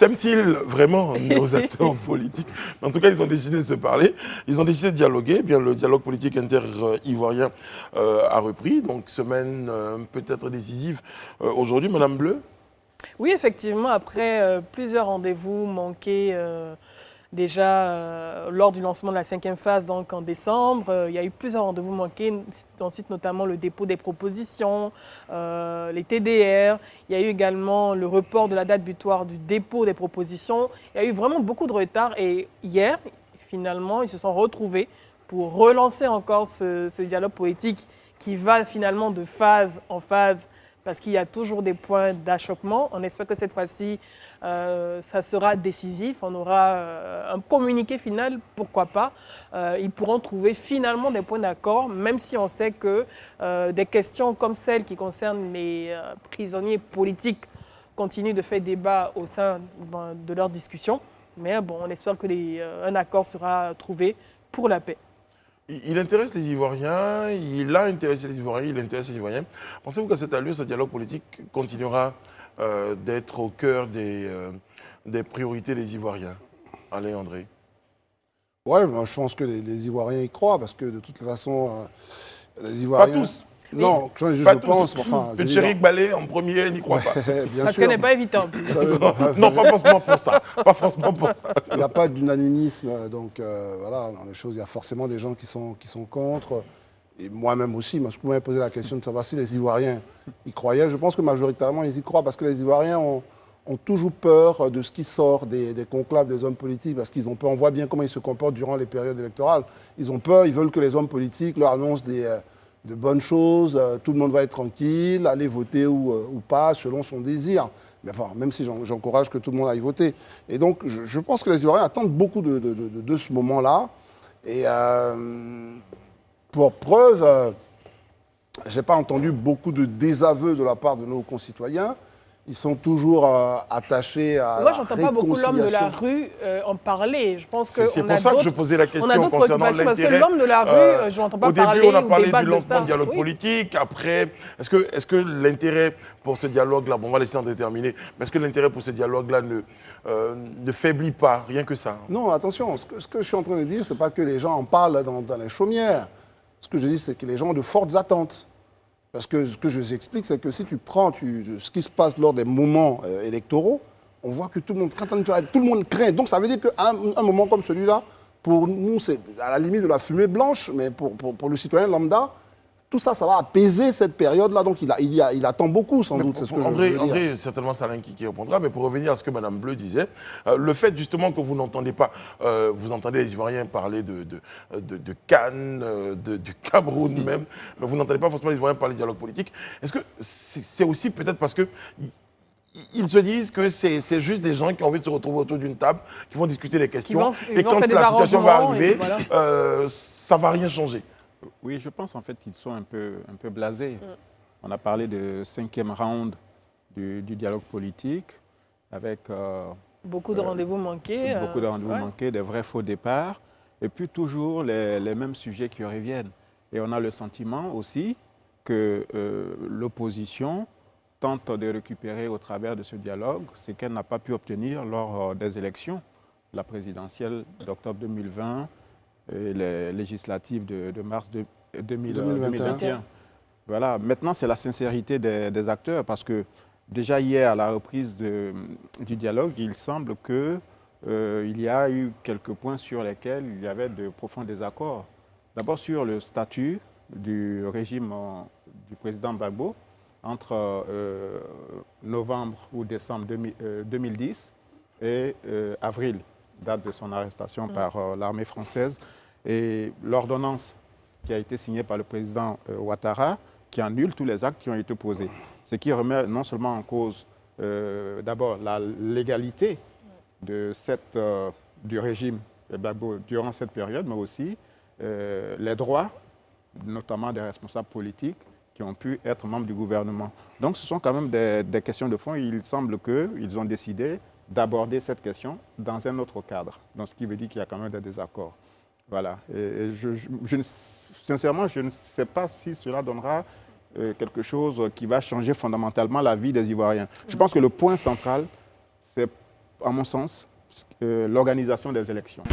s'aiment-ils vraiment nos acteurs politiques? En tout cas, ils ont décidé de se parler, ils ont décidé de dialoguer. Eh bien, le dialogue politique inter-ivoirien a repris, donc semaine peut-être décisive aujourd'hui. Madame Bleu? Oui, effectivement, après plusieurs rendez-vous manqués déjà lors du lancement de la 5e phase, donc en décembre, il y a eu plusieurs rendez-vous manqués. On cite notamment le dépôt des propositions, les TDR. Il y a eu également le report de la date butoir du dépôt des propositions. Il y a eu vraiment beaucoup de retard. Et hier, finalement, ils se sont retrouvés pour relancer encore ce dialogue politique qui va finalement de phase en phase, parce qu'il y a toujours des points d'achoppement. On espère que cette fois-ci, ça sera décisif. On aura un communiqué final, pourquoi pas. Ils pourront trouver finalement des points d'accord, même si on sait que des questions comme celles qui concernent les prisonniers politiques continuent de faire débat au sein de leurs discussions. Mais bon, on espère qu'un accord sera trouvé pour la paix. Il intéresse les Ivoiriens, il a intéressé les Ivoiriens, il intéresse les Ivoiriens. Pensez-vous qu'à cette allure, ce dialogue politique continuera d'être au cœur des priorités des Ivoiriens? Allez, André. Oui, je pense que les Ivoiriens y croient, parce que de toute façon, les Ivoiriens... Pas tous. Non, je pas pense. tous. Enfin, Chéric Ballet, en premier, n'y croit pas. Parce qu'elle n'est pas évidente. Non, pas forcément pour ça. Pas forcément pour ça. Il n'y a pas d'unanimisme, donc voilà, dans les choses, il y a forcément des gens qui sont contre. Et moi-même aussi, parce que vous m'avez posé la question de savoir si les Ivoiriens y croyaient. Je pense que majoritairement, ils y croient, parce que les Ivoiriens ont toujours peur de ce qui sort des conclaves des hommes politiques, parce qu'ils ont peur. On voit bien comment ils se comportent durant les périodes électorales. Ils ont peur, ils veulent que les hommes politiques leur annoncent de bonnes choses, tout le monde va être tranquille, aller voter ou pas, selon son désir. Mais enfin, même si j'encourage que tout le monde aille voter. Et donc, je pense que les Ivoiriens attendent beaucoup de ce moment-là. Et pour preuve, je n'ai pas entendu beaucoup de désaveux de la part de nos concitoyens. Ils sont toujours attachés à Moi, j'entends pas beaucoup l'homme de la rue en parler. Je pense que c'est pour ça que je posais la question concernant l'intérêt. Parce que l'homme de la rue, je n'entends pas parler. Au début, on a parlé du lancement du du dialogue politique. Après, est-ce que l'intérêt pour ce dialogue-là, bon, on va laisser en déterminer, mais est-ce que l'intérêt pour ce dialogue-là ne faiblit pas, rien que ça? Non, attention, ce que je suis en train de dire, ce n'est pas que les gens en parlent dans les chaumières. Ce que je dis, c'est que les gens ont de fortes attentes. Parce que ce que je vous explique, c'est que si tu prends ce qui se passe lors des moments électoraux, on voit que tout le monde craint. Donc ça veut dire qu'un un moment comme celui-là, pour nous, c'est à la limite de la fumée blanche, mais pour le citoyen lambda, tout ça, ça va apaiser cette période-là. Donc il attend beaucoup, sans doute. C'est ce que André, certainement, c'est Alain qui répondra. Mais pour revenir à ce que Mme Bleu disait, le fait justement que vous n'entendez pas, vous entendez les Ivoiriens parler de Cannes, du Cameroun même, mais vous n'entendez pas forcément les Ivoiriens parler de dialogue politique. Est-ce que c'est aussi peut-être parce que ils se disent que c'est juste des gens qui ont envie de se retrouver autour d'une table, qui vont discuter des questions, et quand la situation va arriver, voilà, ça ne va rien changer? Oui, je pense en fait qu'ils sont un peu blasés. On a parlé de 5e round du dialogue politique avec beaucoup de rendez-vous manqués. Beaucoup de rendez-vous manqués, des vrais faux départs, et puis toujours les mêmes sujets qui reviennent. Et on a le sentiment aussi que l'opposition tente de récupérer au travers de ce dialogue ce qu'elle n'a pas pu obtenir lors des élections, la présidentielle d'octobre 2020, et les législatives de mars 2021. Voilà. Maintenant, c'est la sincérité des acteurs, parce que déjà hier, à la reprise du dialogue, il semble qu'il y a eu quelques points sur lesquels il y avait de profonds désaccords. D'abord sur le statut du régime du président Gbagbo entre novembre ou décembre 2010 et avril, date de son arrestation par l'armée française, et l'ordonnance qui a été signée par le président Ouattara, qui annule tous les actes qui ont été posés. Ce qui remet non seulement en cause d'abord la légalité du régime Gbagbo durant cette période, mais aussi les droits, notamment des responsables politiques, qui ont pu être membres du gouvernement. Donc ce sont quand même des questions de fond. Il semble qu'ils ont décidé d'aborder cette question dans un autre cadre, donc ce qui veut dire qu'il y a quand même des désaccords. Voilà. Et sincèrement, je ne sais pas si cela donnera quelque chose qui va changer fondamentalement la vie des Ivoiriens. Je pense que le point central, c'est à mon sens, l'organisation des élections.